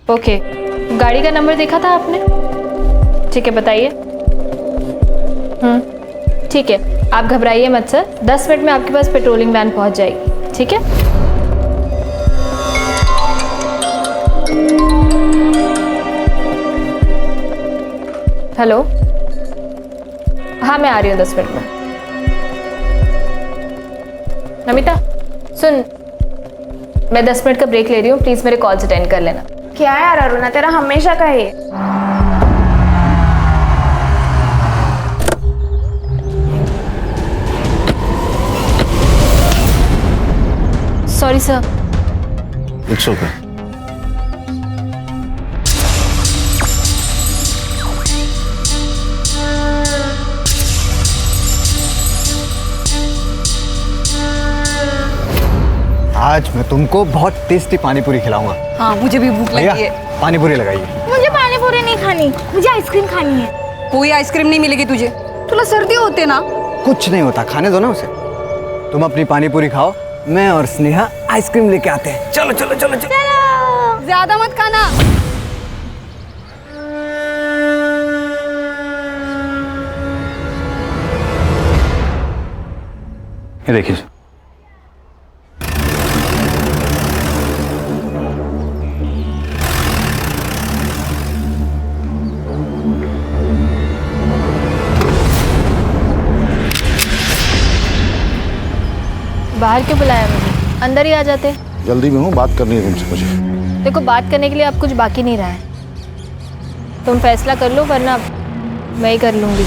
Okay, गाड़ी का number देखा था आपने? ठीक है, बताइए। ठीक है, आप घबराइए मत सर, 10 मिनट में आपके पास पेट्रोलिंग वैन पहुंच जाएगी, ठीक है? हेलो, हाँ मैं आ रही हूँ 10 मिनट में। नमिता सुन, मैं 10 मिनट का ब्रेक ले रही हूँ, प्लीज मेरे कॉल्स अटेंड कर लेना। क्या है यार अरुणा, तेरा हमेशा का है। Sorry sir. It's okay. आज मैं तुमको बहुत टेस्टी पानी पूरी खिलाऊंगा। हाँ मुझे भी भूख भैया लगी है। पानी पूरी लगाइए। मुझे पानी पूरी नहीं खानी, मुझे आइसक्रीम खानी है। कोई आइसक्रीम नहीं मिलेगी तुझे, तुला सर्दी होते ना। कुछ नहीं होता, खाने दो ना उसे। तुम अपनी पानी पूरी खाओ, मैं और स्नेहा आइसक्रीम लेके आते हैं। चलो चलो चलो चलो। ज्यादा मत खाना। ये देखिए सर। बाहर क्यों बुलाया मुझे? अंदर ही आ जाते। जल्दी में हूँ, बात करनी है तुमसे मुझे। देखो, बात करने के लिए अब कुछ बाकी नहीं रहा है। तुम फैसला कर लो, वरना मैं ही कर लूंगी।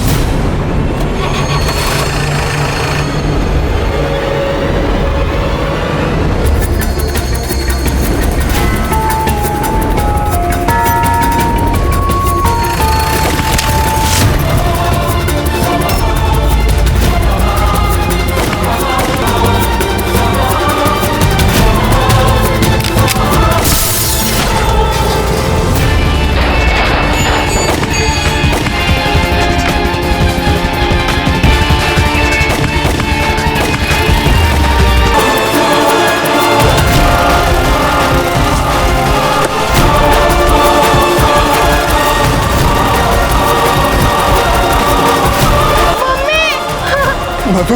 मधु,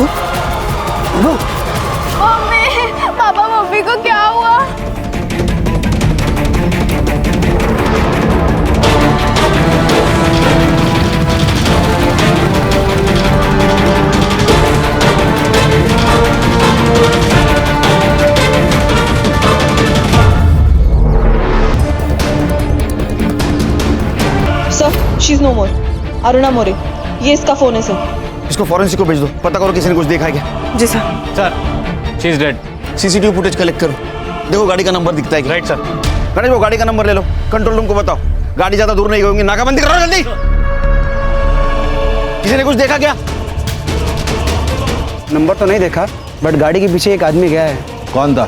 मम्मी, पापा मम्मी को क्या हुआ? सर, शी इज नो मोर। अरुणा मोरे, ये इसका फोन है सर। इसको फॉरेंसिक को भेज दो, पता करो किसी ने कुछ देखा है क्या। जी sir. Sir, she is dead. CCTV footage collect करो, देखो गाड़ी का नंबर दिखता है क्या। Right sir. गणेश वो गाड़ी का नंबर ले लो, कंट्रोल रूम को बताओ गाड़ी ज्यादा दूर नहीं होगी, नाकाबंदी करो जल्दी। किसी ने कुछ देखा क्या? नंबर तो नहीं देखा, बट गाड़ी के पीछे एक आदमी गया है। कौन था?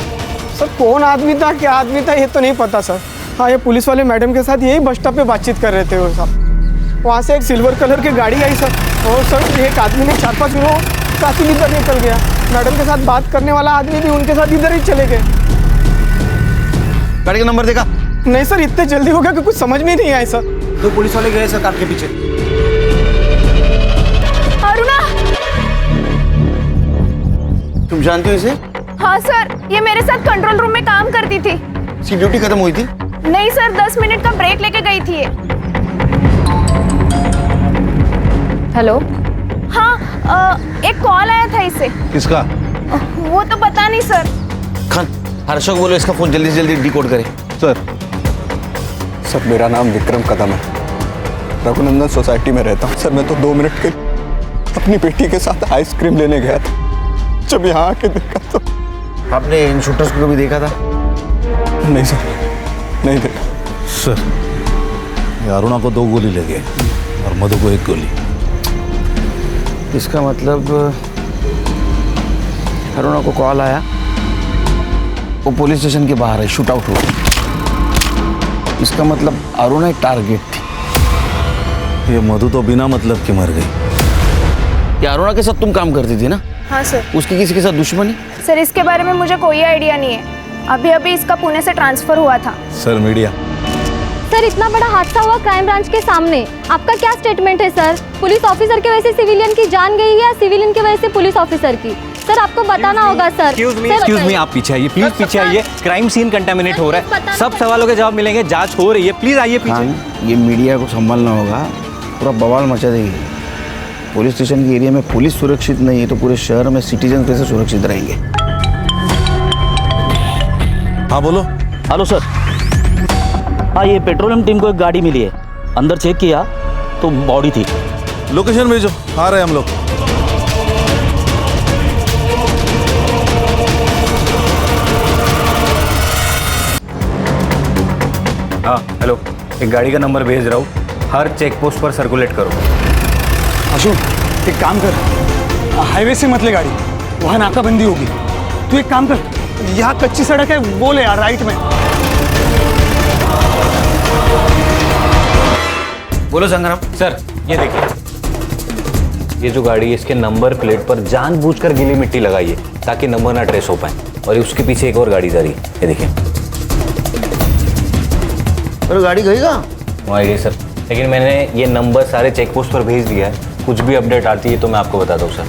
सर कौन आदमी था, क्या आदमी था, ये तो नहीं पता सर। हाँ, ये पुलिस वाले मैडम के साथ यही बस स्टॉप पे बातचीत कर रहे थे वो साहब। वहाँ से एक सिल्वर कलर की गाड़ी आई सर, और सर एक आदमी ने 4-5 लोग काफी इधर निकल गया। मैडम के साथ बात करने वाला आदमी भी उनके साथ इधर ही चले गए। गाड़ी का नंबर देखा? नहीं सर, इतने जल्दी हो गया कि कुछ समझ में नहीं आए सर। दो पुलिस वाले गए सर कार के पीछे। अरुणा। तुम जानते हो इसे? हाँ सर, ये मेरे साथ कंट्रोल रूम में काम करती थी। इसकी ड्यूटी खत्म हुई थी? नहीं सर, 10 मिनट का ब्रेक लेके गई थी ये। हेलो, हाँ, एक कॉल आया था इसे। किसका? वो तो पता नहीं सर। खान, हर्षक बोलो इसका फोन जल्दी से जल्दी डिकोड करे। सर, मेरा नाम विक्रम कदम है, रघुनंदन सोसाइटी में रहता हूँ। सर मैं तो 2 मिनट के अपनी बेटी के साथ आइसक्रीम लेने गया था, जब यहाँ आके देखा तो। आपने इन शूटर्स को कभी देखा था? नहीं सर, नहीं देखा। सर, ये अरुणा को 2 गोली लगे और मधु को 1 गोली। इसका मतलब अरुणा को कॉल आया, वो पुलिस स्टेशन के बाहर है, शूट आउट हुआ। इसका मतलब अरुणा एक टारगेट थी। ये मधु तो बिना मतलब के मर गई। ये अरुणा के साथ तुम काम करती थी ना? हाँ सर। उसकी किसी के साथ दुश्मनी? सर इसके बारे में मुझे कोई आइडिया नहीं है, अभी अभी इसका पुणे से ट्रांसफर हुआ था। सर मीडिया, सर इतना बड़ा हादसा हुआ क्राइम ब्रांच के सामने, आपका क्या स्टेटमेंट है सर? पुलिस ऑफिसर की वजह से सिविलियन की जान गई या सिविलियन की वजह से पुलिस ऑफिसर की? सर आपको बताना होगा सर। एक्सक्यूज मी, आप पीछे आइए प्लीज, पीछे आइए। क्राइम सीन कंटामिनेट हो रहा है, सब सवालों के जवाब मिलेंगे, जांच हो रही है, प्लीज आइए पीछे। हाँ, ये मीडिया को संभालना होगा, पूरा बवाल मचा देगी। पुलिस स्टेशन के एरिया में पुलिस सुरक्षित नहीं है तो पूरे शहर में सिटीजन कैसे सुरक्षित रहेंगे? हाँ बोलो। हेलो सर, हाँ ये पेट्रोलियम टीम को एक गाड़ी मिली है, अंदर चेक किया तो बॉडी थी। लोकेशन भेजो, आ रहे हैं हम लोग। हाँ हेलो, एक गाड़ी का नंबर भेज रहा हूँ, हर चेक पोस्ट पर सर्कुलेट करो। अशोक एक काम कर, हाईवे से मत ले गाड़ी, वहाँ नाकाबंदी होगी। तू एक काम कर, यहाँ कच्ची सड़क है वो ले यार, राइट में। बोलो संग्राम। सर ये देखिए, ये जो गाड़ी है इसके नंबर प्लेट पर जानबूझकर गीली मिट्टी लगाई है ताकि नंबर ना ट्रेस हो पाए, और उसके पीछे एक और गाड़ी जा रही है, ये देखिए। अरे गाड़ी गई कहाँ? वहाँ गई सर, लेकिन मैंने ये नंबर सारे चेक पोस्ट पर भेज दिया है, कुछ भी अपडेट आती है तो मैं आपको बताता हूँ सर।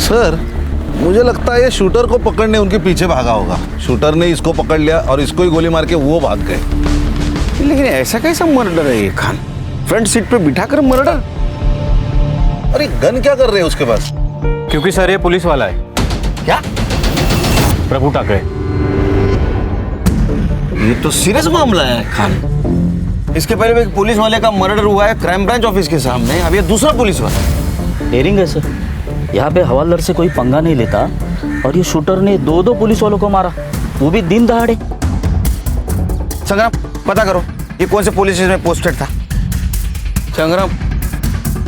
सर मुझे लगता है ये शूटर को पकड़ने उनके पीछे भागा होगा। शूटर ने इसको पकड़ लिया और इसको ही गोली मार के वो भाग गए। लेकिन ऐसा कैसा मर्डर है ये खान? फ्रंट सीट पे बिठाकर मर्डर? अरे गन क्या कर रहे हैं उसके पास? क्योंकि सर ये पुलिस वाला है। क्या? प्रभु टाकरे। ये तो सीरियस मामला है खान। इसके पहले भी एक पुलिस वाले का मर्डर हुआ है क्राइम ब्रांच ऑफिस के सामने, अब ये दूसरा पुलिस वाला। डेयरिंग है सर, यहाँ पे हवालदार से कोई पंगा नहीं लेता और ये शूटर ने दो पुलिस वालों को मारा, वो भी दिन दहाड़े। संग्राम पता करो ये कौन से पुलिस स्टेशन में पोस्टेड था। संग्राम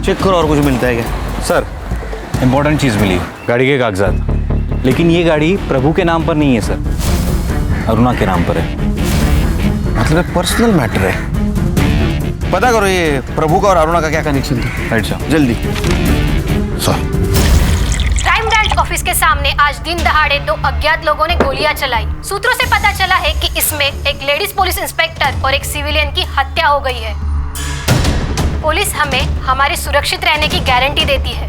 चेक करो और कुछ मिलता है क्या? सर इंपॉर्टेंट चीज़ मिली, गाड़ी के कागजात, लेकिन ये गाड़ी प्रभु के नाम पर नहीं है सर, अरुणा के नाम पर है। मतलब पर्सनल मैटर है। पता करो ये प्रभु का और अरुणा का क्या कनेक्शन था। राइट सर, जल्दी। सर क्राइम ब्रांच ऑफिस के सामने आज दिन दहाड़े 2 अज्ञात लोगों ने गोलियां चलाई। सूत्रों से पता चला है कि इसमें एक लेडीज पुलिस इंस्पेक्टर और एक सिविलियन की हत्या हो गई है। पुलिस हमें हमारी सुरक्षित रहने की गारंटी देती है।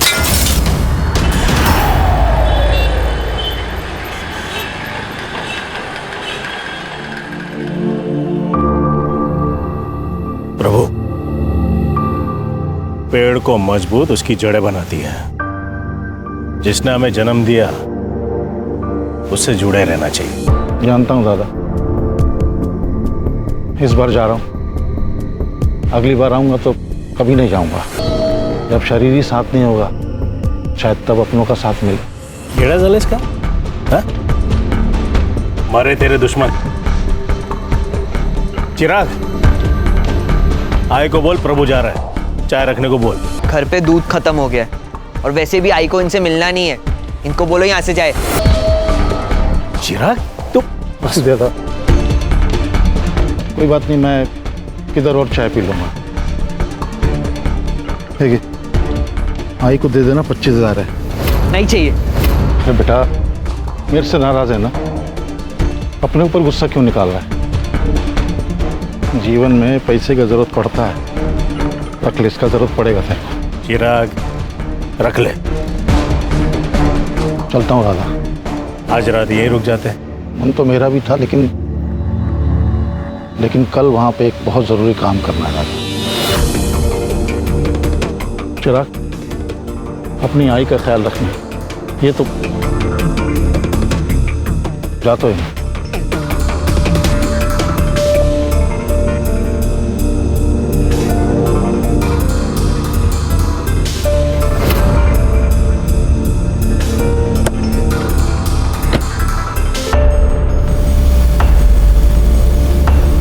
प्रभु, पेड़ को मजबूत उसकी जड़ें बनाती है। जिसने हमें जन्म दिया उससे जुड़े रहना चाहिए। जानता हूँ दादा, इस बार जा रहा हूँ, अगली बार आऊँगा तो कभी नहीं जाऊँगा। जब शरीर ही साथ नहीं होगा शायद तब अपनों का साथ मिले। केड़ा जल इसका? हाँ? मारे तेरे दुश्मन। चिराग, आय को बोल प्रभु जा रहा है, चाय रखने को बोल। घर पे दूध खत्म हो गया है और वैसे भी आई को इनसे मिलना नहीं है, इनको बोलो यहाँ से जाए। चिराग तो बस देता, कोई बात नहीं, मैं किधर और चाय पी लूँगा। देखिए आई को दे देना, 25,000 है। नहीं चाहिए। अरे बेटा मेरे से नाराज है ना, अपने ऊपर गुस्सा क्यों निकाल रहा है? जीवन में पैसे की जरूरत पड़ता है, रख ले, इसका जरूरत पड़ेगा तेरे को। चिराग रख ले। चलता हूँ दादा। आज रात यहीं रुक जाते हैं। मन तो मेरा भी था, लेकिन कल वहाँ पे एक बहुत ज़रूरी काम करना है। चिराग अपनी आई का ख्याल रखना, ये तो जा तो ही।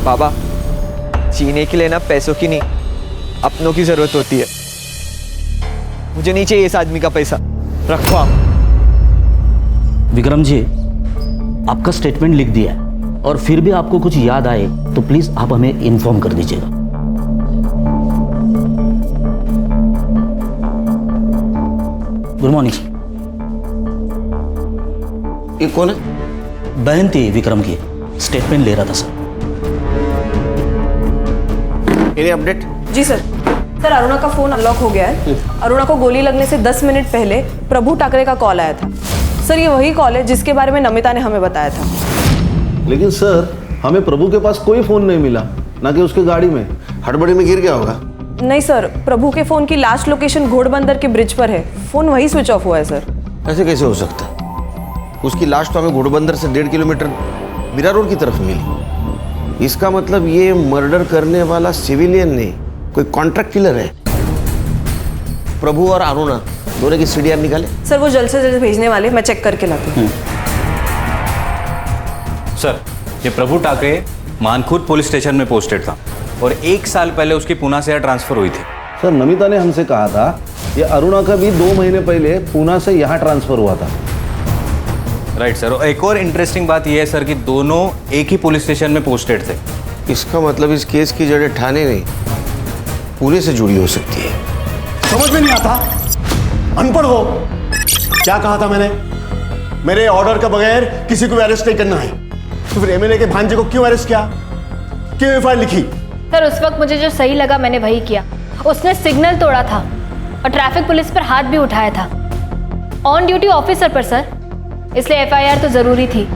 बाबा, जीने के लिए ना पैसों की नहीं अपनों की जरूरत होती है। मुझे नहीं चाहिए इस आदमी का पैसा, रखो आप। विक्रम जी, आपका स्टेटमेंट लिख दिया है और फिर भी आपको कुछ याद आए तो प्लीज आप हमें इन्फॉर्म कर दीजिएगा। Good morning. ये कौन है? बहन थी विक्रम की, स्टेटमेंट ले रहा था सर। Any update? जी सर। सर अरुणा का फोन अनलॉक हो गया है। अरुणा को गोली लगने से 10 मिनट पहले प्रभु टाकरे का कॉल आया था। सर ये वही कॉल है जिसके बारे में नमिता ने हमें बताया था। लेकिन सर हमें प्रभु के पास कोई फोन नहीं मिला, ना कि उसके गाड़ी में। हड़बड़ी में गिर गया होगा। नहीं सर, प्रभु के फोन की लास्ट लोकेशन घोड़बंदर के ब्रिज पर है। फोन वही स्विच ऑफ हुआ है सर। ऐसे कैसे हो सकता है? उसकी लाश तो हमें घोड़बंदर से 1.5 किलोमीटर मीरा रोड की तरफ मिली। इसका मतलब ये मर्डर करने वाला सिविलियन नहीं, कोई कॉन्ट्रैक्ट किलर है। प्रभु और अरुणा दोनों की सीडीआर निकाले। सर वो जल्द से जल्द भेजने वाले, मैं चेक करके लाती हूँ। सर ये प्रभु टाकरे मानखुर्द पुलिस स्टेशन में पोस्टेड था और 1 साल पहले उसकी पुणे से यहाँ ट्रांसफर हुई थी। सर नमिता ने हमसे कहा था ये अरुणा का भी 2 महीने पहले पुणे से यहाँ ट्रांसफर हुआ था। Right sir. और एक और इंटरेस्टिंग बात यह है सर कि दोनों एक ही पुलिस स्टेशन में पोस्टेड थे। इसका मतलब इस केस की जड़ें ठाणे नहीं, पुणे से जुड़ी हो सकती है। समझ में नहीं आता, अनपढ़ हो। क्या कहा था मैंने? मेरे ऑर्डर का बगैर किसी को अरेस्ट नहीं करना है। तो फिर एमएलए के भांजे को क्यों अरेस्ट किया, क्यों एफआईआर लिखी? सर उस वक्त मुझे जो सही लगा मैंने वही किया। उसने सिग्नल तोड़ा था और ट्रैफिक पुलिस पर हाथ भी उठाया था, ऑन ड्यूटी ऑफिसर पर सर, इसलिए एफआईआर तो जरूरी थी।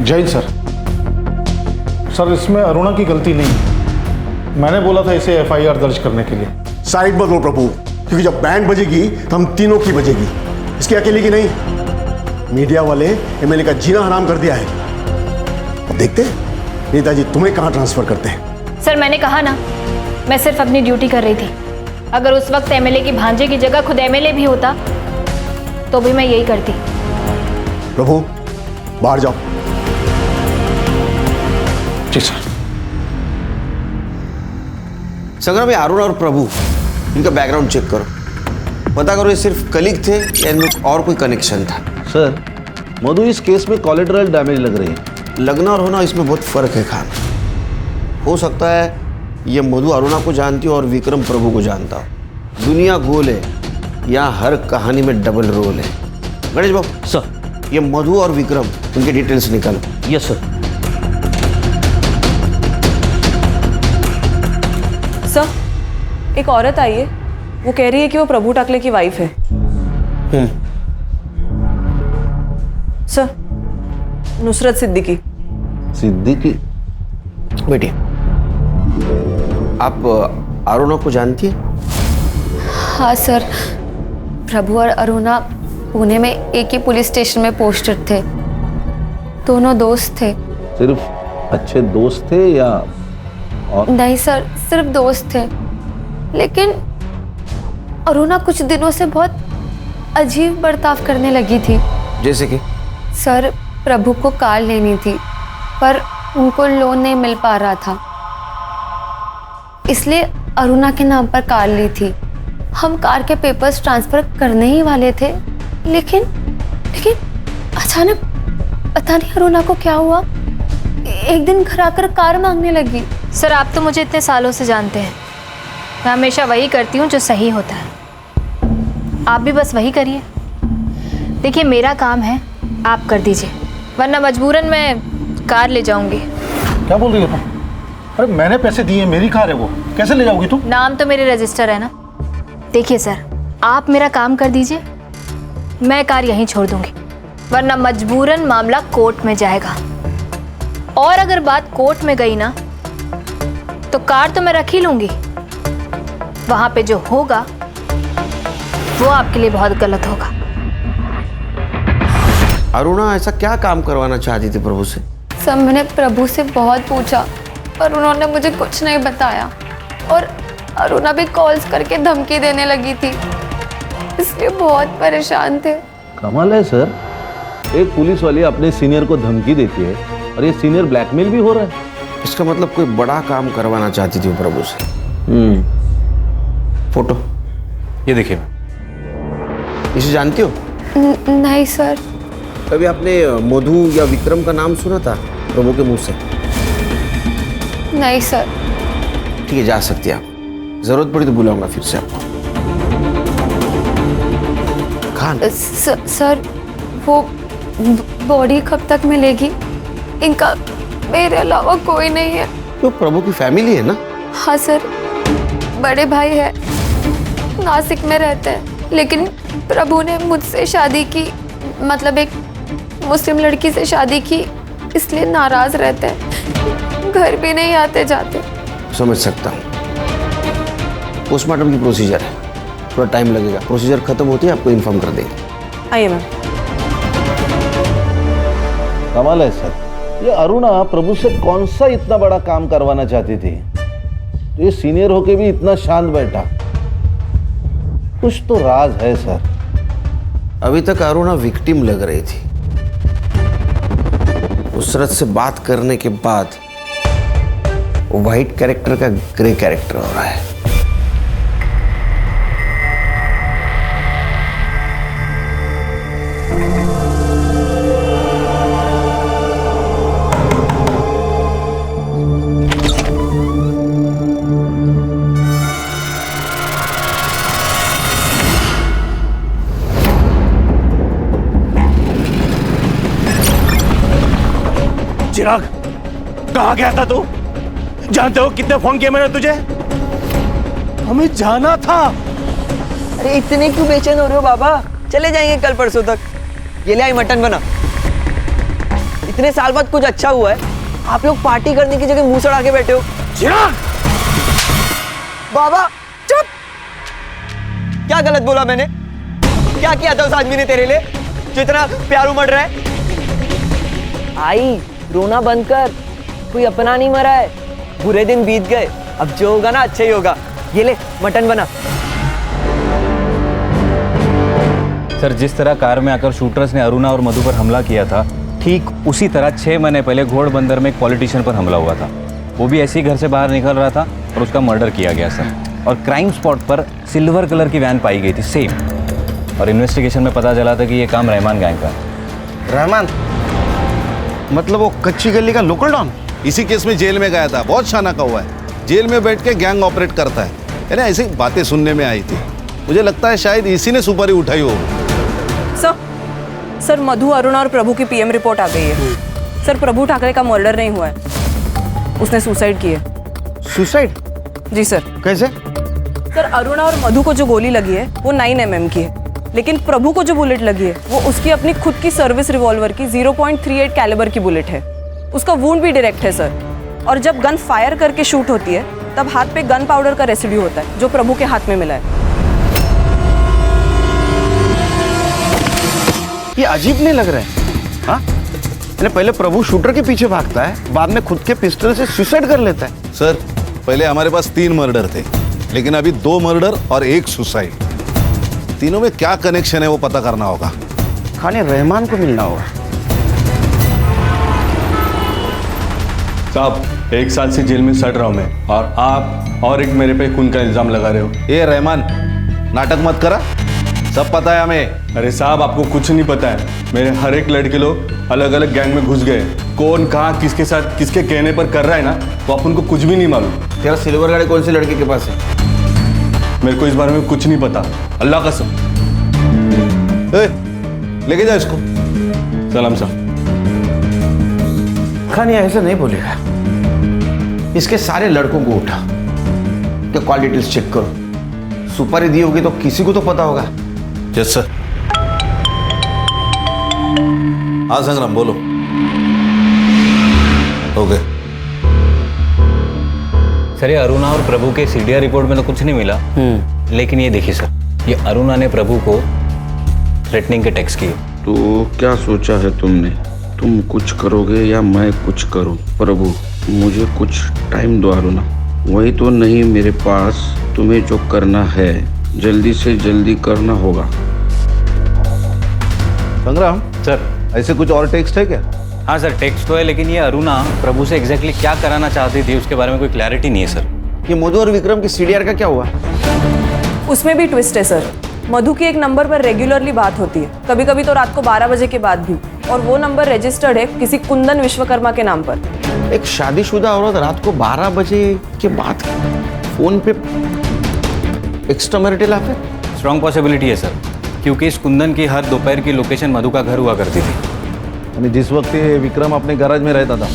जय सर। सर इसमें अरुणा की गलती नहीं है, मैंने बोला था इसे एफआईआर दर्ज करने के लिए। साइड बदलो प्रभु, क्योंकि जब बैंड बजेगी तो हम तीनों की बजेगी, इसकी अकेले की नहीं। मीडिया वाले एमएलए का जीना हराम कर दिया है। अब देखते हैं नेताजी तुम्हें कहां ट्रांसफर करते हैं। सर मैंने कहा ना, मैं सिर्फ अपनी ड्यूटी कर रही थी। अगर उस वक्त एमएलए की भांजे की जगह खुद एमएलए भी होता तो भी मैं यही करती। प्रभु बाहर जाओ। जी सर। संग्राम, अरुण और प्रभु इनका बैकग्राउंड चेक करो, पता करो ये सिर्फ कलीग थे या इनमें और कोई कनेक्शन था। सर मधु इस केस में कोलेटरल डैमेज लग रही है। लगना और होना इसमें बहुत फर्क है खान। हो सकता है ये मधु अरुणा को जानती हो और विक्रम प्रभु को जानता हो। दुनिया गोल है, यहाँ हर कहानी में डबल रोल है। गणेश बाबू सर, ये मधु और विक्रम उनके डिटेल्स निकालो। Yes sir. सर एक औरत आई है, वो कह रही है कि वो प्रभु टाकले की वाइफ है। सर नुसरत सिद्दीकी। सिद्दीकी? बेटी आप अरुणा को जानती है? हाँ सर, प्रभु और अरुणा पुणे में एक ही पुलिस स्टेशन में पोस्टेड थे। दोनों दोस्त थे। सिर्फ अच्छे दोस्त थे या और? नहीं सर, सिर्फ दोस्त थे। लेकिन अरुणा कुछ दिनों से बहुत अजीब बर्ताव करने लगी थी। जैसे कि? सर प्रभु को कार लेनी थी पर उनको लोन नहीं मिल पा रहा था, इसलिए अरुणा के नाम पर कार ली थी। हम कार के पेपर्स ट्रांसफर करने ही वाले थे, लेकिन अचानक पता नहीं अरुणा को क्या हुआ, एक दिन घर आकर कार मांगने लगी। सर आप तो मुझे इतने सालों से जानते हैं, मैं हमेशा वही करती हूँ जो सही होता है। आप भी बस वही करिए। देखिए मेरा काम है, आप कर दीजिए, वरना मजबूरन मैं कार ले जाऊंगी। क्या बोल रही हो तुम? अरे मैंने पैसे दिए, मेरी कार है वो, कैसे ले जाओगी तुम? नाम तो मेरे रजिस्टर है ना। देखिए सर, आप मेरा काम कर दीजिए, मैं कार यहीं छोड़ दूंगी, वरना मजबूरन मामला कोर्ट में जाएगा। और अगर बात कोर्ट में गई ना तो कार तो मैं रख ही लूंगी, वहां पे जो होगा वो आपके लिए बहुत गलत होगा। अरुणा ऐसा क्या काम करवाना चाहती थी प्रभु से? सर मैंने प्रभु से बहुत पूछा पर उन्होंने मुझे कुछ नहीं बताया, और अरुणा भी कॉल्स करके धमकी देने लगी थी, इसलिए बहुत परेशान थे। कमाल है सर, एक पुलिस वाली अपने सीनियर को धमकी देती है और ये सीनियर ब्लैकमेल भी हो रहा है। इसका मतलब कोई बड़ा काम करवाना चाहती थी प्रभु से। फोटो ये देखिए। इसे जानती हो? नहीं सर। कभी आपने मधु या विक्रम का नाम सुना था प्रभु के मुंह से? नहीं सर। ठीक है, जा सकती है आप, जरूरत पड़ी तो बुलाऊंगा फिर से आपको। जान। सर वो बॉडी कब तक मिलेगी? इनका मेरे अलावा कोई नहीं है। तो प्रभु की फैमिली है ना? हाँ सर, बड़े भाई है, नासिक में रहते हैं, लेकिन प्रभु ने मुझसे शादी की, मतलब एक मुस्लिम लड़की से शादी की, इसलिए नाराज रहते हैं, घर भी नहीं आते जाते। समझ सकता हूँ। पोस्टमार्टम की प्रोसीजर है, थोड़ा टाइम लगेगा। प्रोसीजर खत्म होती है आपको इन्फॉर्म कर देंगे। आइए मैम। कमाल है सर, ये अरुणा प्रभु से कौन सा इतना बड़ा काम करवाना चाहती थी, तो ये सीनियर होके भी इतना शांत बैठा। कुछ तो राज है सर। अभी तक अरुणा विक्टिम लग रही थी, उसरत से बात करने के बाद व्हाइट कैरेक्टर का ग्रे कैरेक्टर हो रहा है। चिराग, कहाँ गया था तू? जानते हो कितने फोन किए मैंने तुझे? हमें जाना था। अरे इतने क्यों बेचैन हो रहे हो बाबा? चले जाएंगे कल परसों तक। ये ले आई मटन बना। इतने साल बाद कुछ अच्छा हुआ है, आप लोग पार्टी करने की जगह मुंह सड़ा के बैठे हो। चिराग! बाबा चुप! क्या गलत बोला मैंने? क्या किया था उस आदमी ने तेरे लिए जो इतना प्यार उमड़ रहा है? आई, रोना बंद कर, कोई अपना नहीं मरा है, बुरे दिन बीत गए, अब जो होगा ना अच्छा ही होगा। ये ले मटन बना। सर, जिस तरह कार में आकर शूटर्स ने अरुणा और मधु पर हमला किया था, ठीक उसी तरह 6 महीने पहले घोड़बंदर में एक पॉलिटिशियन पर हमला हुआ था। वो भी ऐसे ही घर से बाहर निकल रहा था और उसका मर्डर किया गया सर। और क्राइम स्पॉट पर सिल्वर कलर की वैन पाई गई थी, सेम। और इन्वेस्टिगेशन में पता चला था कि ये काम रहमान गैंग का है। रहमान मतलब वो कच्ची गली का लोकल डॉन? इसी केस में जेल में गया था, बहुत शाना का हुआ है। जेल में बैठ के गैंग ऑपरेट करता है। यानी ऐसी बातें सुनने में आई थी, मुझे लगता है शायद इसी ने सुपारी उठाई हो। सर, मधु, अरुणा और प्रभु की पीएम रिपोर्ट आ गई है। सर, प्रभु ठाकरे का मर्डर नहीं हुआ है, उसने सुसाइड की है। सुसाइड? जी सर। कैसे? सर, अरुणा और मधु को जो गोली लगी है वो 9 mm की है, लेकिन प्रभु को जो बुलेट लगी है वो उसकी अपनी खुद की सर्विस रिवॉल्वर की 0.38 कैलिबर की बुलेट है। उसका वुंड भी डायरेक्ट है सर। और जब गन फायर करके शूट होती है तब हाथ पे गन पाउडर का रेसिड्यू होता है जो प्रभु के हाथ में मिला है। ये अजीब नहीं लग रहा है? हाँ, पहले प्रभु शूटर के पीछे भागता है, बाद में खुद के पिस्टल से सुसाइड कर लेता है। सर, पहले हमारे पास 3 मर्डर थे, लेकिन अभी 2 मर्डर और 1 सुसाइड। तीनों में क्या कनेक्शन है वो पता करना होगा। खाने रहमान को मिलना होगा। साहब, 1 साल से जेल में सड़ रहा हूं मैं, और आप और एक मेरे पे खून का इल्जाम लगा रहे हो। ये रहमान, नाटक मत करा, सब पता है हमें। अरे साहब, आपको कुछ नहीं पता है। मेरे हर एक लड़के लोग अलग अलग गैंग में घुस गए। कौन कहाँ किसके साथ किसके कहने पर कर रहा है ना, तो अपन को कुछ भी नहीं मालूम। तेरा सिल्वर गाड़ी कौन सी लड़की के पास है? मेरे को इस बारे में कुछ नहीं पता, अल्लाह कसम। लेके जाओ इसको। सलाम साहब। खान ये ऐसा नहीं बोलेगा। इसके सारे लड़कों को उठा के कॉल डिटेल्स चेक करो। सुपारी दी होगी तो किसी को तो पता होगा। Yes sir. हाँ संग्राम, बोलो। ओके सर, ये अरुणा और प्रभु के सीडीआर रिपोर्ट में तो कुछ नहीं मिला, लेकिन ये देखिए सर, ये अरुणा ने प्रभु को थ्रेटनिंग के टेक्स्ट किए। तो क्या सोचा है तुमने? तुम कुछ करोगे या मैं कुछ करूं? प्रभु, मुझे कुछ टाइम दो अरुणा। वही तो नहीं मेरे पास। तुम्हें जो करना है जल्दी से जल्दी करना होगा। संग्राम सर, ऐसे कुछ और टेक्स्ट है क्या? हाँ सर, टेक्स्ट तो है, लेकिन ये अरुणा प्रभु से एग्जैक्टली क्या कराना चाहती थी उसके बारे में कोई क्लैरिटी नहीं है सर। ये मधु और विक्रम की सीडीआर का क्या हुआ? उसमें भी ट्विस्ट है सर। मधु की एक नंबर पर रेगुलरली बात होती है, कभी कभी तो रात को 12 बजे के बाद भी, और वो नंबर रजिस्टर्ड है किसी कुंदन विश्वकर्मा के नाम पर। एक शादीशुदा औरत रात को 12 बजे के बाद फोन पे extra marital affair? Strong possibility है सर, क्योंकि इस कुंदन की हर दोपहर की लोकेशन मधु का घर हुआ करती थी। यानी जिस वक्त ये विक्रम अपने गैराज में रहता था।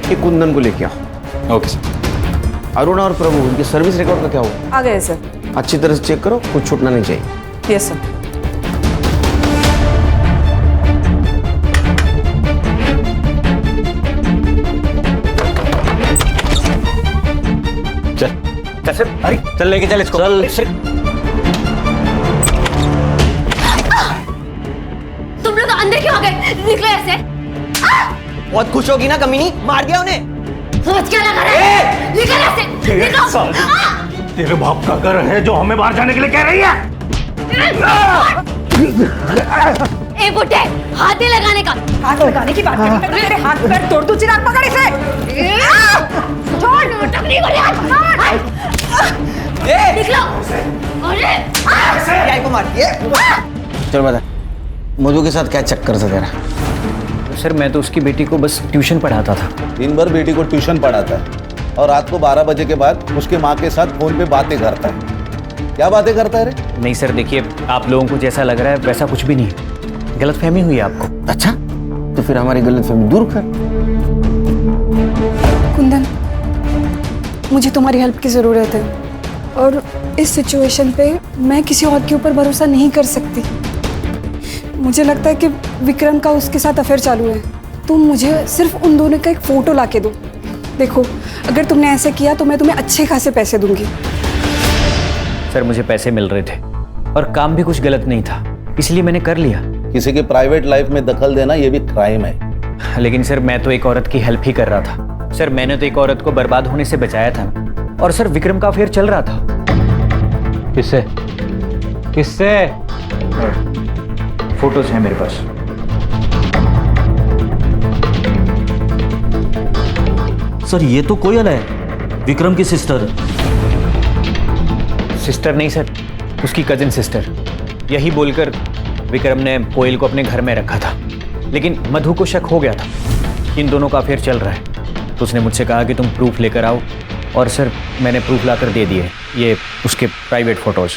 ये कुंदन को लेके आओ। Okay sir. अरुणा और प्रभु, उनके सर्विस रिकॉर्ड का क्या हुआ? आ गए सर। अच्छी तरह से चेक करो, कुछ छूटना नहीं चाहिए। Yes sir. चल सर, अरे चल लेके चल इसको। चल। तुम लोग अंदर क्यों आ गए? निकलो ऐसे। बहुत खुश होगी ना कमीनी, मार दिया उन्हें। सोच क्या लगा रहे हैं? निकल ऐसे। निकलो। तेरे बाप का घर है जो हमें बाहर जाने के लिए कह रही है। ए बुड्ढे, हाथ नहीं लगाने का। हाथ लगाने की बात करी, तेरे हाथ पैर तोड़ दूं, चिराग पकड़ इसे। छोड़, नाटक नहीं कर रहा। निकलो। अरे क्या को मारती है? चल बता, मधु के साथ क्या चक्कर था तेरा? सर मैं तो उसकी बेटी को बस ट्यूशन पढ़ाता था। दिन भर बेटी को ट्यूशन पढ़ाता है और रात को 12 बजे के बाद उसके माँ के साथ फोन पे बातें करता है। क्या बातें करता है रे? नहीं सर देखिए, आप लोगों को जैसा लग रहा है वैसा कुछ भी नहीं, गलतफहमी हुई है आपको। अच्छा, तो फिर हमारी गलतफहमी दूर कर। कुंदन, मुझे तुम्हारी हेल्प की ज़रूरत है और इस सिचुएशन पे मैं किसी और के ऊपर भरोसा नहीं कर सकती। मुझे लगता है कि विक्रम का उसके साथ अफेयर चालू है। तुम मुझे सिर्फ उन दोनों का एक फ़ोटो ला के दो। देखो, अगर तुमने ऐसे किया तो मैं तुम्हें अच्छे खासे पैसे दूंगी। सर मुझे पैसे मिल रहे थे और काम भी कुछ गलत नहीं था, इसलिए मैंने कर लिया। किसी के प्राइवेट लाइफ में दखल देना ये भी क्राइम है। लेकिन सर मैं तो एक औरत की हेल्प ही कर रहा था। सर मैंने तो एक औरत को बर्बाद होने से बचाया था ना। और सर विक्रम का अफेयर चल रहा था। किससे? किससे? फोटोज हैं मेरे पास। सर ये तो कोयल है, विक्रम की सिस्टर। सिस्टर नहीं सर, उसकी कजिन सिस्टर। यही बोलकर विक्रम ने कोयल को अपने घर में रखा था, लेकिन मधु को शक हो गया था कि इन दोनों का अफेयर चल रहा है। तो उसने मुझसे कहा कि तुम प्रूफ लेकर आओ, और सर मैंने प्रूफ लाकर दे दिए, ये उसके प्राइवेट फोटोज।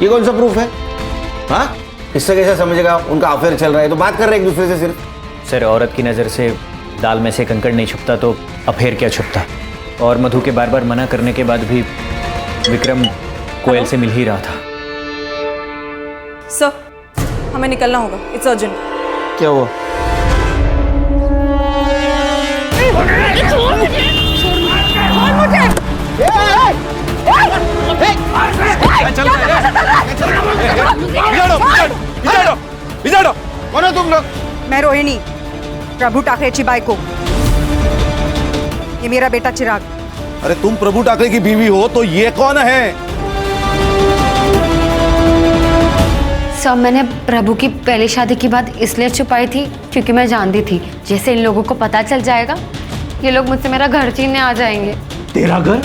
ये कौन सा प्रूफ है? हाँ, इससे कैसे समझेगा उनका अफेयर चल रहा है? तो बात कर रहे हैं एक दूसरे से सिर्फ। सर औरत की नज़र से दाल में से कंकड़ नहीं छुपता, तो अफेयर क्या छुपता। और मधु के बार बार मना करने के बाद भी विक्रम कोयल से मिल ही रहा था। सर हमें निकलना होगा, इट्स अर्जेंट। क्या हुआ? कौन हो तुम लोग? मैं रोहिणी, प्रभू टाकरेची बायको। ये मेरा बेटा चिराग। अरे तुम प्रभु ठाकरे की बीवी हो तो ये कौन है? सर मैंने प्रभु की पहली शादी की बात इसलिए छुपाई थी क्योंकि मैं जानती थी जैसे इन लोगों को पता चल जाएगा ये लोग मुझसे मेरा घर छीनने आ जाएंगे। तेरा घर?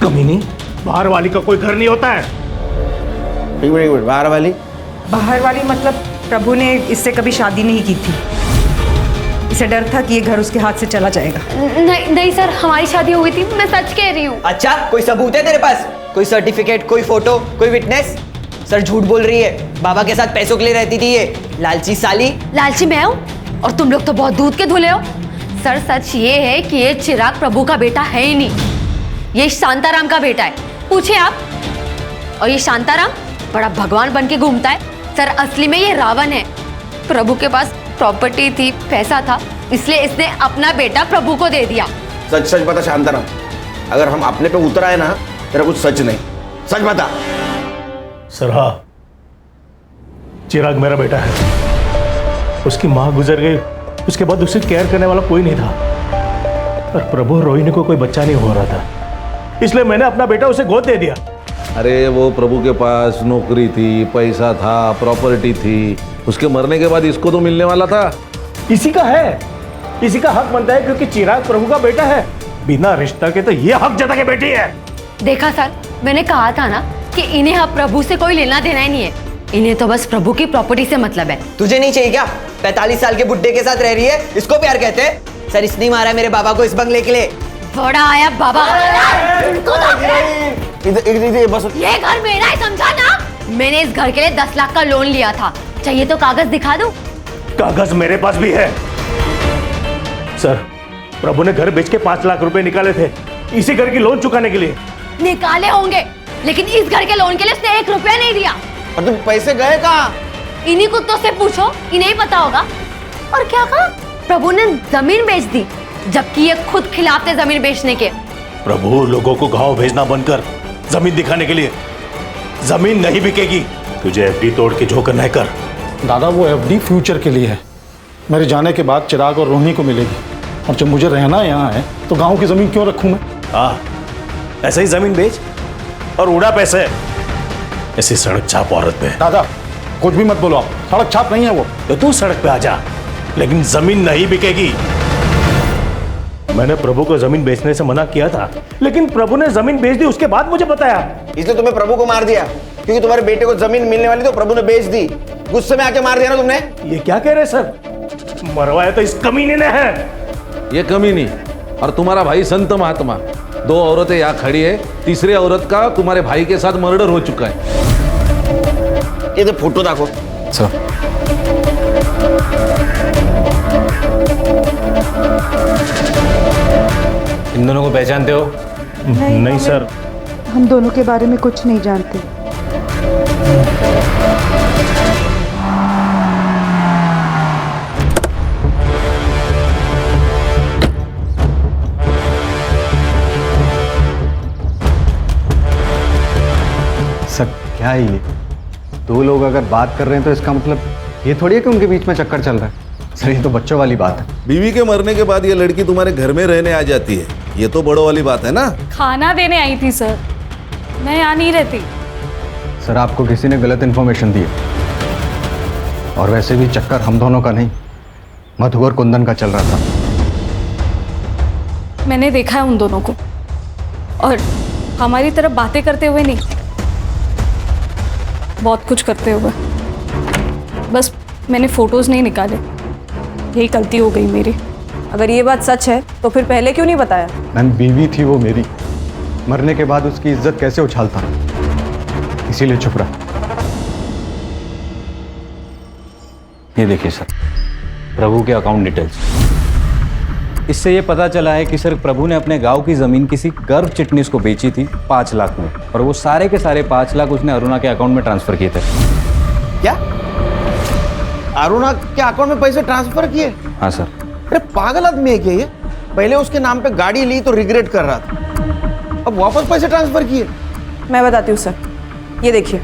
कमीनी, बाहर वाली का कोई घर नहीं होता है। एक मिनट, बाहर वाली? बाहर वाली मतलब प्रभु ने इससे कभी शादी नहीं की थी। इसे डर था कि ये घर उसके हाथ से चला जाएगा। नहीं सर, हमारी शादी हुई थी, मैं सच कह रही हूँ। अच्छा, कोई सबूत है तेरे पास? कोई सर्टिफिकेट, कोई फोटो, कोई विटनेस? सर झूठ बोल रही है, बाबा के साथ पैसों के लिए रहती थी ये लालची साली। लालची मैं हूँ और तुम लोग तो बहुत दूध के धुले हो। सर सच ये है कि ये चिराग प्रभु का बेटा है ही नहीं, ये शांताराम का बेटा है, पूछे आप। और ये शांताराम बड़ा भगवान बन के घूमता है। सर असली में ये रावण है। प्रभु के पास प्रॉपर्टी थी, पैसा था, इसलिए इसने अपना बेटा प्रभु को दे दिया। सच सच बता शांताराम, अगर हम अपने पे उतर आए ना, तेरा कुछ सच नहीं, सच बता। सर हाँ, चिराग मेरा बेटा है। उसकी माँ गुजर गई, उसके बाद उसे केयर करने वाला कोई नहीं था। और प्रभु और रोहिणी को कोई बच्चा नहीं हो रहा था, इसलिए मैंने अपना बेटा उसे गोद दे दिया। अरे वो प्रभु के पास नौकरी थी, पैसा था, प्रॉपर्टी थी, उसके मरने के बाद इसको तो मिलने वाला था। इसी का है, इसी का हक बनता है क्योंकि चिराग प्रभु का बेटा है। बिना रिश्ता के तो ये हक जता के बेटी है। देखा सर, मैंने कहा था ना कि इन्हें अब प्रभु से कोई लेना देना ही नहीं है। इन्हें तो बस प्रभु की प्रॉपर्टी से मतलब है। तुझे नहीं चाहिए क्या? 45 साल के बुड्ढे के साथ रह रही है, इसको प्यार कहते हैं? सर इसने मारा है मेरे बाबा को इस बंगले के लिए। बड़ा आया बाबा। इधर बस। ये घर मेरा है, समझा ना? मैंने इस घर के लिए 10 लाख का लोन लिया था। चाहिए तो कागज दिखा दूं? कागज मेरे पास भी है सर। प्रभु ने घर बेच के 5 लाख रुपए निकाले थे इसी घर की लोन चुकाने के लिए। निकाले होंगे, लेकिन इस घर के लोन के लिए उसने 1 रुपया नहीं दिया। और तुम पैसे गए कहाँ? इन्हीं कुत्तों से पूछो, इन्हें ही पता होगा। और क्या कहा? प्रभु ने जमीन बेच दी, जबकि ये खुद खिलाफ थे जमीन बेचने के। प्रभु लोगों को गांव भेजना बंद कर, जमीन दिखाने के लिए। जमीन नहीं बिकेगी, तुझे एफडी तोड़ के जो करना है कर। दादा वो एफडी फ्यूचर के लिए है। मेरे जाने के बाद चिराग और रोहिणी को मिलेगी, और जब मुझे रहना यहाँ है तो गांव की जमीन क्यों रखूं मैं? हाँ, ऐसे ही जमीन बेच और उड़ा पैसे। ऐसी सड़क छाप औरत पे। दादा कुछ भी मत बोलो आप, सड़क छाप नहीं है वो। तो तू सड़क पे आ जा, लेकिन जमीन नहीं बिकेगी। मैंने प्रभु को जमीन बेचने से मना किया था, लेकिन प्रभु ने जमीन बेच दी, उसके बाद मुझे बताया। इसलिए तुम्हें प्रभु को मार दिया क्योंकि तुम्हारे बेटे को जमीन मिलने वाली तो प्रभु ने बेच दी। गुस्से में आके मार दिया ना तुमने। ये क्या कह रहे सर? मरवाया तो इस कमीने ने है। ये कमीनी और तुम्हारा भाई संत महात्मा, 2 औरतें यहाँ खड़ी है। तीसरी औरत का तुम्हारे भाई के साथ मर्डर हो चुका है। ये तो फोटो देखो सर। इन दोनों को पहचानते हो? नहीं सर, हम दोनों के बारे में कुछ नहीं जानते। सर क्या है ये? 2 लोग अगर बात कर रहे हैं तो इसका मतलब ये थोड़ी है कि उनके बीच में चक्कर चल रहा है। सर ये तो बच्चों वाली बात है। बीवी के मरने के बाद ये लड़की तुम्हारे घर में रहने आ जाती है, ये तो बड़ों वाली बात है ना। खाना देने आई थी सर, मैं यहाँ नहीं रहती। सर आपको किसी ने गलत इन्फॉर्मेशन दी है, और वैसे भी चक्कर हम दोनों का नहीं, मधु और कुंदन का चल रहा था। मैंने देखा है उन दोनों को, और हमारी तरफ बातें करते हुए नहीं, बहुत कुछ करते हुए। बस मैंने फोटोज नहीं निकाले, यही गलती हो गई मेरी। अगर ये बात सच है तो फिर पहले क्यों नहीं बताया? मैम बीवी थी वो मेरी, मरने के बाद उसकी इज्जत कैसे उछालता, इसीलिए चुप रहा। ये देखिए सर, प्रभु के अकाउंट डिटेल्स। इससे ये पता चला है कि सर प्रभु ने अपने गांव की जमीन किसी गर्भ चिटनीस को बेची थी 5 लाख में, और वो सारे के सारे 5 लाख उसने अरुणा के अकाउंट में ट्रांसफर किए थे। क्या? अरुणा के अकाउंट में पैसे ट्रांसफर किए? हाँ सर। अरे पागल आदमी है क्या ये? पहले उसके नाम पे गाड़ी ली तो रिग्रेट कर रहा था, अब वापस पैसे ट्रांसफर किए। मैं बताती हूँ सर, ये देखिए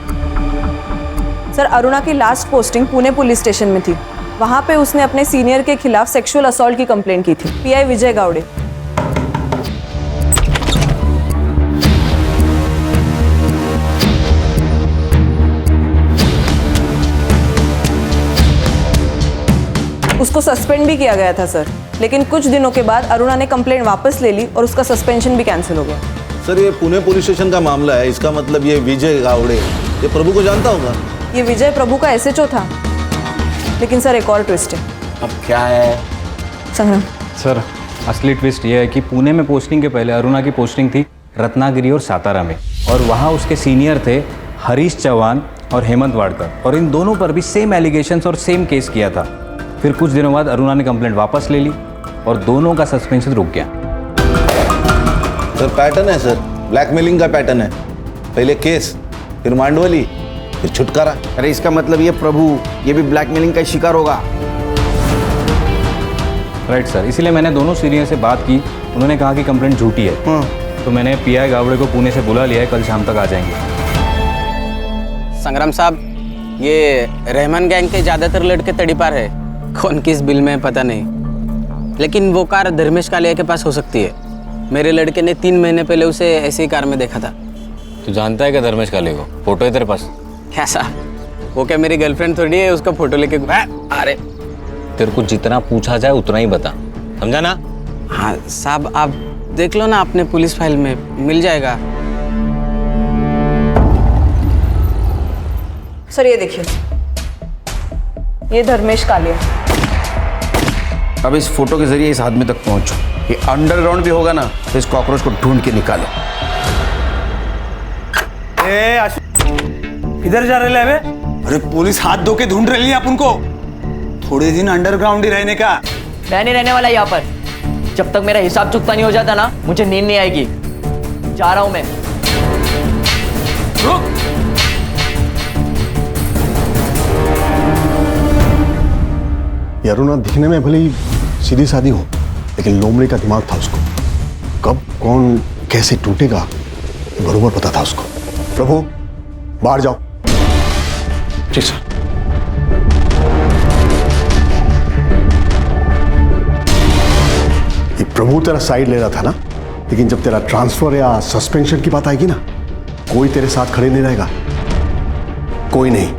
सर, अरुणा की last posting Pune police station में थी। वहां पे उसने अपने सीनियर के खिलाफ सेक्सुअल असॉल्ट की कंप्लेंट की थी। पीआई विजय गावड़े। उसको सस्पेंड भी किया गया था सर, लेकिन कुछ दिनों के बाद अरुणा ने कंप्लेंट वापस ले ली और उसका सस्पेंशन भी कैंसिल हो गया। सर ये पुणे पुलिस स्टेशन का मामला है, इसका मतलब ये विजय गावड़े ये प्रभु को जानता होगा। ये विजय प्रभु का एसएचओ था, लेकिन सर एक और ट्विस्ट है। अब क्या है? संग्राम सर असली ट्विस्ट ये है कि पुणे में पोस्टिंग के पहले अरुणा की पोस्टिंग थी रत्नागिरी और सातारा में, और वहाँ उसके सीनियर थे हरीश चौहान और हेमंत वाडकर, और इन दोनों पर भी सेम एलिगेशंस और सेम केस किया था। फिर कुछ दिनों बाद अरुणा ने कंप्लेंट वापस ले ली और दोनों का सस्पेंशन रुक गया। सर पैटर्न है सर, ब्लैकमेलिंग का पैटर्न है। पहले केस, फिर मांडवली, फिर छुटकारा। अरे इसका मतलब ये प्रभु ये भी ब्लैकमेलिंग का शिकार होगा। राइट सर, इसीलिए मैंने दोनों सीनियर से बात की, उन्होंने कहा कि कंप्लेंट झूठी है। तो मैंने पीआई गावड़े को पुणे से बुला लिया है, कल शाम तक आ जाएंगे। संग्राम साहब, ये रहमान गैंग के ज़्यादातर लड़के तड़ीपार है, कौन किस बिल में पता नहीं, लेकिन वो कार धर्मेश कालिया के पास हो सकती है। मेरे लड़के ने 3 महीने पहले उसे ऐसी कार में देखा था। तू जानता है क्या धर्मेश कालिया को? फोटो है तेरे पास? क्या साहब, वो क्या मेरी गर्लफ्रेंड थोड़ी है उसका फोटो लेके? अरे तेरे को जितना पूछा जाए उतना ही बता, समझा ना? हाँ साहब, आप देख लो ना अपने पुलिस फाइल में, मिल जाएगा। सर ये देखिए, ये धर्मेश कालिया। अब इस फोटो के जरिए इस आदमी तक पहुंचो। ये अंडरग्राउंड भी होगा ना तो इस कॉकरोच को ढूंढ के निकालो। किधर जा रहे हैं? अरे पुलिस हाथ धो के ढूंढ रही है अपन को। थोड़े दिन अंडरग्राउंड ही रहने का। मैं नहीं रहने वाला यहाँ पर। जब तक मेरा हिसाब चुकता नहीं हो जाता ना, मुझे नींद नहीं आएगी। जा रहा हूं मैं। रुक। ये अरुणा दिखने में भले ही सीधी सादी हो, लेकिन लोमड़ी का दिमाग था उसको। कब कौन कैसे टूटेगा बरोबर पता था उसको। प्रभु बाहर जाओ। जी सर। ये प्रभु तेरा साइड ले रहा था ना, लेकिन जब तेरा ट्रांसफर या सस्पेंशन की बात आएगी ना, कोई तेरे साथ खड़े नहीं रहेगा। कोई नहीं।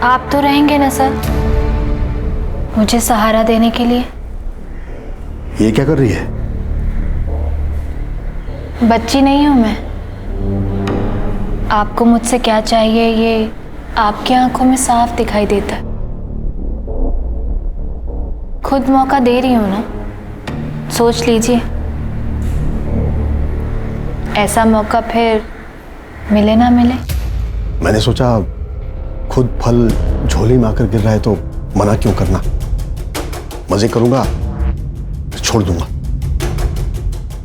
आप तो रहेंगे ना सर, मुझे सहारा देने के लिए? ये क्या कर रही है? बच्ची नहीं हूं मैं। आपको मुझसे क्या चाहिए ये आपकी आंखों में साफ दिखाई देता है। खुद मौका दे रही हूं ना, सोच लीजिए। ऐसा मौका फिर मिले ना मिले। मैंने सोचा खुद फल झोली में आकर गिर रहा है तो मना क्यों करना। मजे करूंगा छोड़ दूंगा।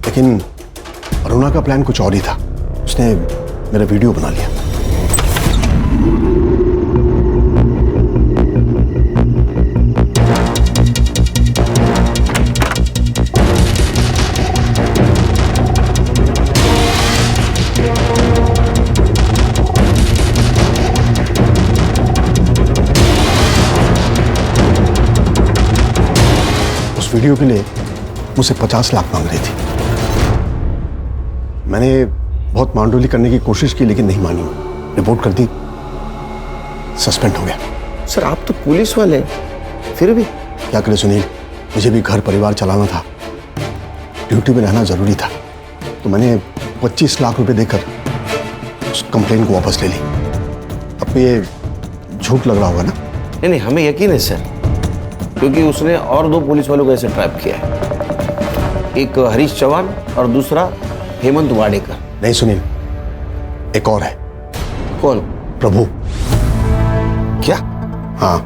लेकिन अरुणा का प्लान कुछ और ही था। उसने मेरा वीडियो बना लिया। उस वीडियो के लिए मुझसे 50 लाख मांग रही थी। मैंने बहुत मांडोली करने की कोशिश की, लेकिन नहीं मानी। रिपोर्ट कर दी, सस्पेंड हो गया। सर आप तो पुलिस वाले, फिर भी क्या करे सुनील, मुझे भी घर परिवार चलाना था, ड्यूटी में रहना जरूरी था। तो मैंने 25 लाख रुपए देकर उस कंप्लेन को वापस ले ली। अब ये झूठ लग रहा होगा ना? नहीं नहीं, हमें यकीन है सर, क्योंकि उसने और 2 पुलिस वालों को ऐसे ट्रैप किया है। एक हरीश चौहान और दूसरा हेमंत वाडेकर। नहीं सुनील, एक और है। कौन? प्रभु। क्या? हाँ,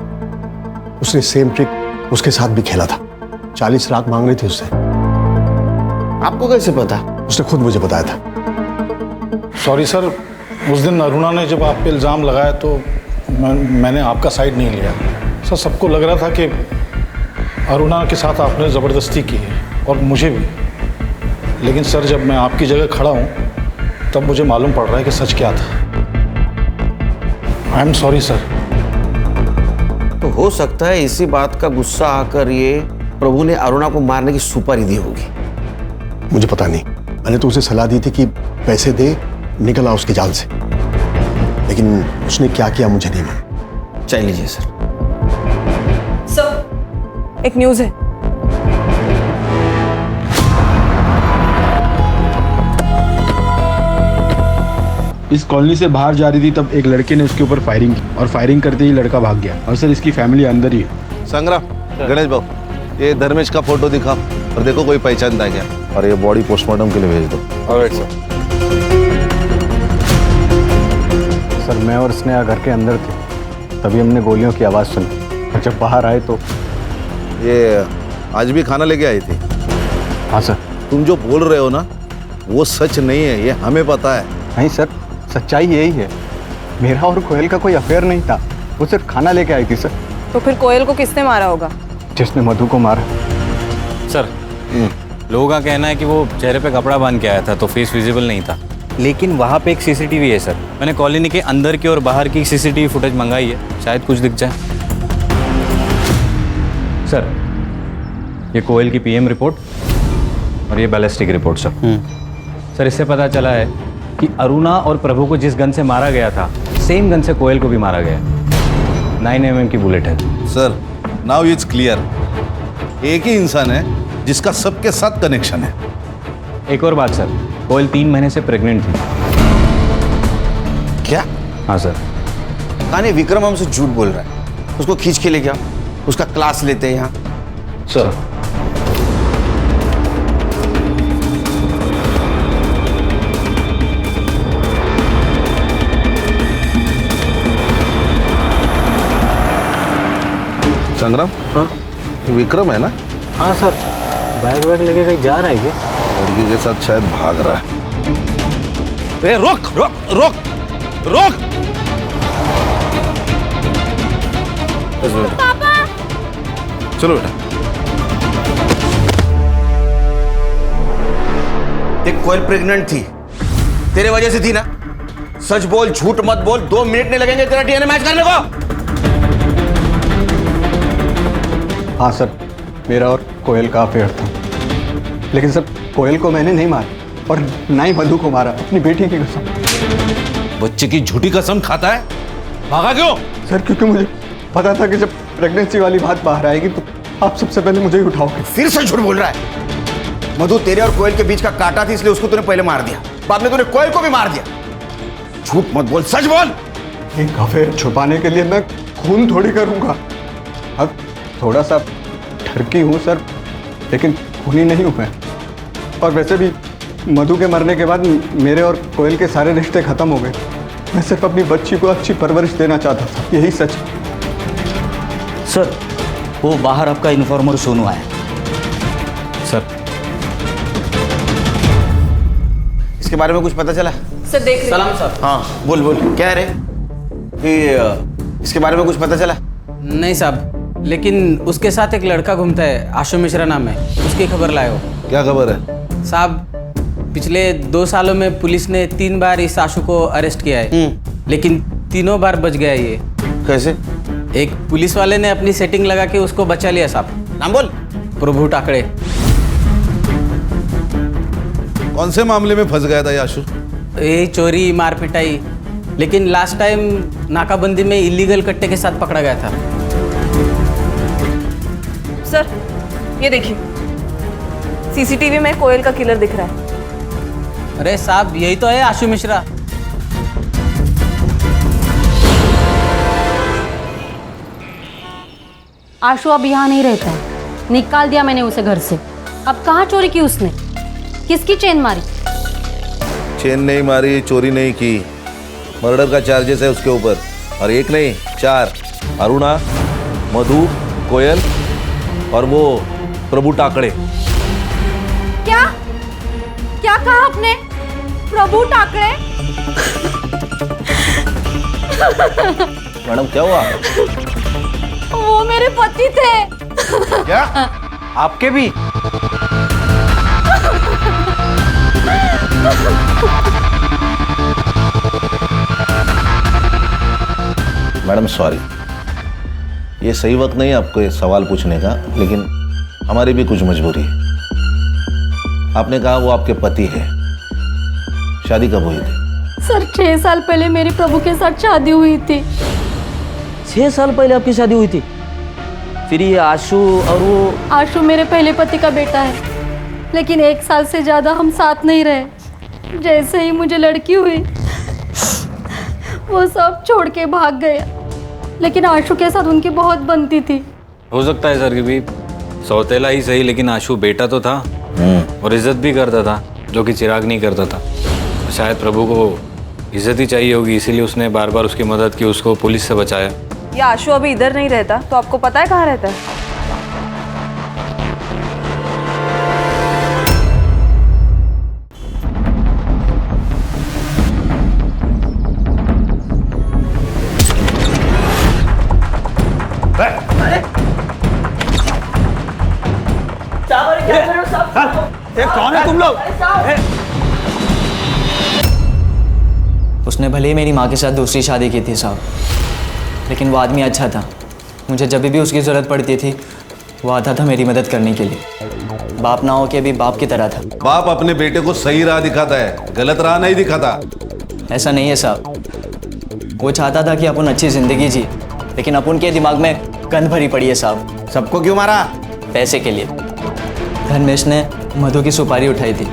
उसने सेम ट्रिक उसके साथ भी खेला था। 40 लाख मांग रही थी उससे। आपको कैसे पता? उसने खुद मुझे बताया था। सॉरी सर, उस दिन अरुणा ने जब आप पे इल्ज़ाम लगाया तो मैंने आपका साइड नहीं लिया। सर सबको लग रहा था कि अरुणा के साथ आपने ज़बरदस्ती की है, और मुझे भी। लेकिन सर जब मैं आपकी जगह खड़ा हूँ तब मुझे मालूम पड़ रहा है कि सच क्या था। I am sorry sir. तो हो सकता है इसी बात का गुस्सा आकर ये प्रभु ने अरुणा को मारने की सुपारी दी होगी। मुझे पता नहीं, मैंने तो उसे सलाह दी थी कि पैसे दे, निकल आ उसके जाल से। लेकिन उसने क्या किया मुझे नहीं मालूम। चल लीजिए सर। सर एक न्यूज़ है। इस कॉलोनी से बाहर जा रही थी तब एक लड़के ने उसके ऊपर फायरिंग की, और फायरिंग करते ही लड़का भाग गया। और सर इसकी फैमिली अंदर ही है। संग्राम, गणेश बाबू, ये धर्मेश का फोटो दिखा और देखो कोई पहचानता है क्या, और ये बॉडी पोस्टमार्टम के लिए भेज दो। Alright sir. सर मैं और स्नेहा घर के अंदर थे, तभी हमने गोलियों की आवाज़ सुनी, और जब बाहर आए तो ये आज भी खाना लेके आई थी? हाँ सर। तुम जो बोल रहे हो ना वो सच नहीं है, ये हमें पता है। नहीं सर, सच्चाई यही है। मेरा और कोयल का कोई अफेयर नहीं था, वो सिर्फ खाना लेके आई थी सर। तो फिर कोयल को किसने मारा होगा? जिसने मधु को मारा। सर लोगों का कहना है कि वो चेहरे पे कपड़ा बांध के आया था तो फेस विजिबल नहीं था, लेकिन वहाँ पे एक सीसीटीवी है सर। मैंने कॉलोनी के अंदर की और बाहर की सीसीटीवी फुटेज मंगाई है, शायद कुछ दिख जाए। सर ये कोयल की पीएम रिपोर्ट और ये बैलिस्टिक रिपोर्ट सर इससे पता चला है कि अरुणा और प्रभु को जिस गन से मारा गया था, सेम गन से कोयल को भी मारा गया। 9mm की बुलेट है। सर नाउ इट्स क्लियर, एक ही इंसान है जिसका सबके साथ कनेक्शन है। एक और बात सर, कोयल 3 महीने से प्रेग्नेंट थी। क्या? हाँ सर। कहानी विक्रम हमसे झूठ बोल रहा है। उसको खींच के ले गया, उसका क्लास लेते हैं यहाँ। सर संग्राम, हाँ विक्रम है ना? हाँ सर, बैग वैग लेके कहीं जा रहा है क्या? लड़की के साथ शायद भाग रहा है। ए, रोक रोक रोक रोक! पापा! चलो बेटा। देख, कोयल प्रेग्नेंट थी, तेरे वजह से थी ना? सच बोल, झूठ मत बोल। 2 मिनट नहीं लगेंगे तेरा डीएनए मैच करने को। हाँ सर, मेरा और कोयल का अफेयर था, लेकिन सर कोयल को मैंने नहीं मारा और ना ही मधु को मारा, अपनी बेटी की कसम। बच्चे की झूठी कसम खाता है? भागा क्यों? सर क्योंकि मुझे पता था कि जब प्रेगनेंसी वाली बात बाहर आएगी तो आप सबसे पहले मुझे ही उठाओगे। फिर से झूठ बोल रहा है। मधु तेरे और कोयल के बीच का कांटा थी, इसलिए उसको तूने पहले मार दिया, बाद में तूने कोयल को भी मार दिया। झूठ मत बोल, सच बोल। एक अफेयर छुपाने के लिए मैं खून थोड़ी करूंगा। अब थोड़ा सा ठरकी हूँ सर, लेकिन खूनी नहीं हूँ मैं। और वैसे भी मधु के मरने के बाद मेरे और कोयल के सारे रिश्ते खत्म हो गए। मैं सिर्फ अपनी बच्ची को अच्छी परवरिश देना चाहता था, यही सच। सर वो बाहर आपका इन्फॉर्मर सोनू आया। सर इसके बारे में कुछ पता चला? सर देख सलाम सर। हाँ बोल बोल, क्या है रे? इसके बारे में कुछ पता चला? नहीं साहब, लेकिन उसके साथ एक लड़का घूमता है, आशु मिश्रा नाम है, उसकी खबर लाए हो। क्या खबर है? साहब पिछले 2 सालों में पुलिस ने 3 बार इस आशु को अरेस्ट किया है, लेकिन तीनों बार बच गया ये। कैसे? एक पुलिस वाले ने अपनी सेटिंग लगा के उसको बचा लिया साहब। नाम बोल। प्रभु टाकड़े। कौन से मामले में फंस गया था याशु? यही चोरी मार पिटाई, लेकिन लास्ट टाइम नाकाबंदी में इलीगल कट्टे के साथ पकड़ा गया था। सर ये देखिए, सीसीटीवी में कोयल का किलर दिख रहा है। अरे साहब यही तो है आशु मिश्रा। आशु अब यहाँ नहीं रहता है, निकाल दिया मैंने उसे घर से। अब कहाँ चोरी की उसने? किसकी चेन मारी? चेन नहीं मारी, चोरी नहीं की, मर्डर का चार्जेस है उसके ऊपर, और 1 नहीं 4। अरुणा, मधु, कोयल और वो प्रभु टाकड़े। क्या क्या कहा आपने? प्रभु टाकड़े? मैडम क्या हुआ? वो मेरे पति थे। क्या? आपके भी? मैडम सॉरी, ये सही वक्त नहीं है आपको ये सवाल पूछने का, लेकिन हमारी भी कुछ मजबूरी है। आपने कहा वो आपके पति है, शादी कब हुई थी? सर 6 साल पहले मेरे प्रभु के साथ शादी हुई थी। 6 साल पहले आपकी शादी हुई थी? फिर ये आशु और वो? आशु मेरे पहले पति का बेटा है, लेकिन 1 साल से ज़्यादा हम साथ नहीं रहे। जैसे ही मुझे लड़की हुई वो सब छोड़ के भाग गया, लेकिन आशु के साथ उनकी बहुत बनती थी। हो सकता है सर कि भी सौतेला ही सही, लेकिन आशु बेटा तो था और इज्जत भी करता था, जो कि चिराग नहीं करता था। शायद प्रभु को इज्जत ही चाहिए होगी, इसीलिए उसने बार बार उसकी मदद की, उसको पुलिस से बचाया। ये आशु अभी इधर नहीं रहता, तो आपको पता है कहाँ रहता है? कौन है तुम लोग? उसने भले ही मेरी माँ के साथ दूसरी शादी की थी साहब, लेकिन वो आदमी अच्छा था। मुझे जब भी उसकी ज़रूरत पड़ती थी वो आता था मेरी मदद करने के लिए। बाप ना हो के भी बाप की तरह था। बाप अपने बेटे को सही राह दिखाता है, गलत राह नहीं दिखाता। ऐसा नहीं है साहब, वो चाहता था कि अपन अच्छी ज़िंदगी जी, लेकिन अपन के दिमाग में गंद भरी पड़ी है साहब। सबको क्यों मारा? पैसे के लिए। धर्मेश ने मधु की सुपारी उठाई थी,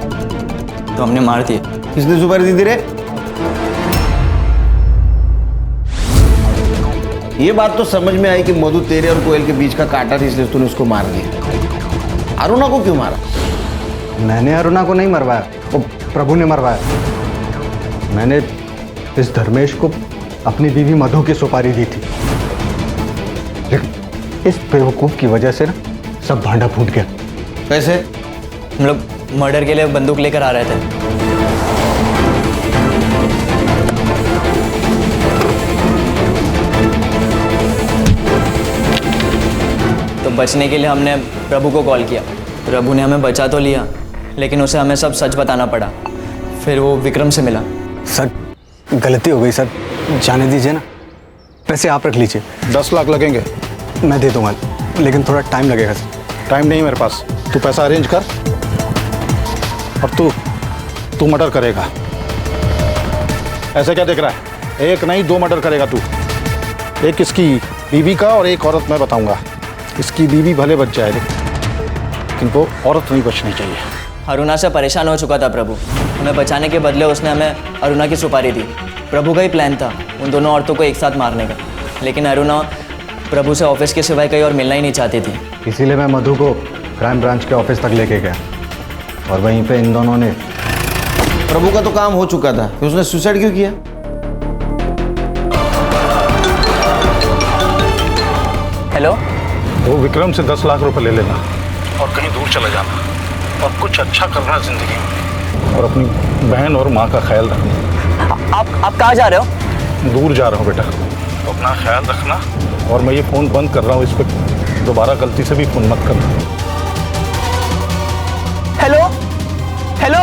तो हमने मार दिया। किसने सुपारी दी थी रे? ये बात तो समझ में आई कि मधु तेरे और कोयल के बीच का कांटा था, इसलिए तूने उसको मार दिया। अरुणा को क्यों मारा? मैंने अरुणा को नहीं मरवाया, वो प्रभु ने मरवाया। मैंने इस धर्मेश को अपनी बीवी मधु की सुपारी दी थी, लेकिन इस बेवकूफ की वजह से ना सब भांडा फूट गया। कैसे? हम लोग मर्डर के लिए बंदूक लेकर आ रहे थे। तो बचने के लिए हमने प्रभु को कॉल किया। प्रभु ने हमें बचा तो लिया, लेकिन उसे हमें सब सच बताना पड़ा। फिर वो विक्रम से मिला। सर गलती हो गई सर, जाने दीजिए ना। पैसे आप रख लीजिए। 10 लाख लगेंगे। मैं दे दूंगा, लेकिन थोड़ा टाइम लगेगा सर। टाइम नहीं मेरे पास, तू पैसा अरेंज कर और तू मर्डर करेगा। ऐसे क्या देख रहा है? एक नहीं 2 मर्डर करेगा तू। एक इसकी बीवी का और एक औरत मैं बताऊंगा। इसकी बीवी भले बच जाए, लेकिन वो औरत नहीं बचनी चाहिए। अरुणा से परेशान हो चुका था प्रभु। हमें बचाने के बदले उसने हमें अरुणा की सुपारी दी। प्रभु का ही प्लान था उन दोनों औरतों को एक साथ मारने का, लेकिन अरुणा प्रभु से ऑफिस के सिवाय कहीं और मिलना ही नहीं चाहती थी। इसीलिए मैं मधु को क्राइम ब्रांच के ऑफिस तक लेके गया और वहीं पे इन दोनों ने। प्रभु का तो काम हो चुका था, फिर उसने सुसाइड क्यों किया? हेलो, वो विक्रम से 10 लाख रुपए ले लेना और कहीं दूर चले जाना और कुछ अच्छा करना जिंदगी में, और अपनी बहन और माँ का ख्याल रखना। आप कहाँ जा रहे हो? दूर जा रहा हूँ बेटा, तो अपना ख्याल रखना। और मैं ये फ़ोन बंद कर रहा हूँ, इस पर दोबारा गलती से भी फ़ोन मत करना। हेलो हेलो,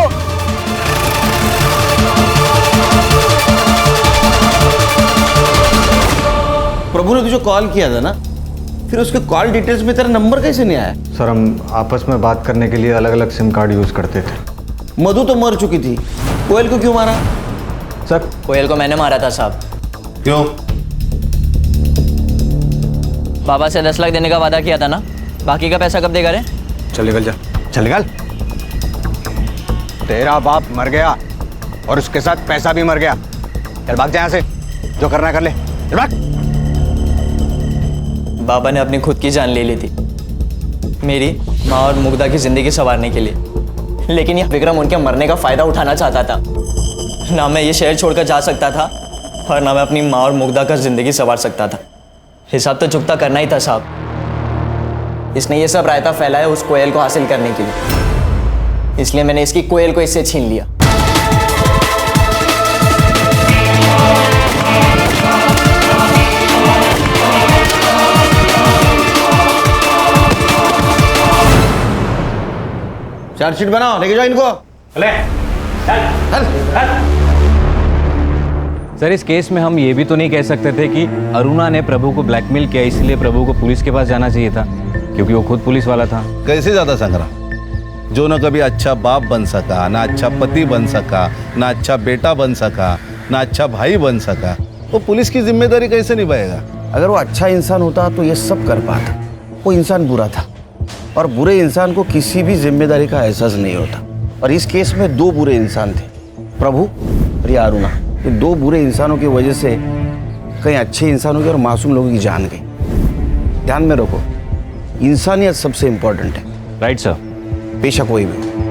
प्रभु ने तुझे कॉल किया था ना, फिर उसके कॉल डिटेल्स में तेरा नंबर कैसे नहीं आया? सर हम आपस में बात करने के लिए अलग अलग सिम कार्ड यूज़ करते थे। मधु तो मर चुकी थी, कोयल को क्यों मारा? सर कोयल को मैंने मारा था साहब। क्यों? बाबा से 10 लाख देने का वादा किया था ना, बाकी का पैसा कब देगा रे? चल निकल जा, चल निकल। तेरा बाप मर गया और उसके साथ पैसा भी मर गया। चल भाग जा यहाँ से, जो करना कर ले, चल भाग। बाबा ने अपनी खुद की जान ले ली थी मेरी, माँ और मुग्धा की जिंदगी संवारने के लिए, लेकिन यह विक्रम उनके मरने का फायदा उठाना चाहता था। ना मैं ये शहर छोड़कर जा सकता था और ना मैं अपनी माँ और मुग्धा का जिंदगी संवार सकता था। हिसाब तो चुकता करना ही था साहब। इसने ये सब रायता फैलाया उस कोयल को हासिल करने के लिए, इसलिए मैंने इसकी कोयल को इससे छीन लिया। चार्जशीट बनाओ, लेके जाओ इनको। सर इस केस में हम ये भी तो नहीं कह सकते थे कि अरुणा ने प्रभु को ब्लैकमेल किया, इसलिए प्रभु को पुलिस के पास जाना चाहिए था, क्योंकि वो खुद पुलिस वाला था। कैसे ज्यादा संग्राम, जो न कभी अच्छा बाप बन सका, ना अच्छा पति बन सका, ना अच्छा बेटा बन सका, ना अच्छा भाई बन सका, वो पुलिस की जिम्मेदारी कैसे निभाएगा? अगर वो अच्छा इंसान होता तो ये सब कर पाता। वो इंसान बुरा था, और बुरे इंसान को किसी भी जिम्मेदारी का एहसास नहीं होता। और इस केस में 2 बुरे इंसान थे, प्रभु और ये अरुणा। ये 2 बुरे इंसानों की वजह से कई अच्छे इंसानों की और मासूम लोगों की जान गई। ध्यान में रखो, इंसानियत सबसे इंपॉर्टेंट है। Right sir. पेशा कोई भी।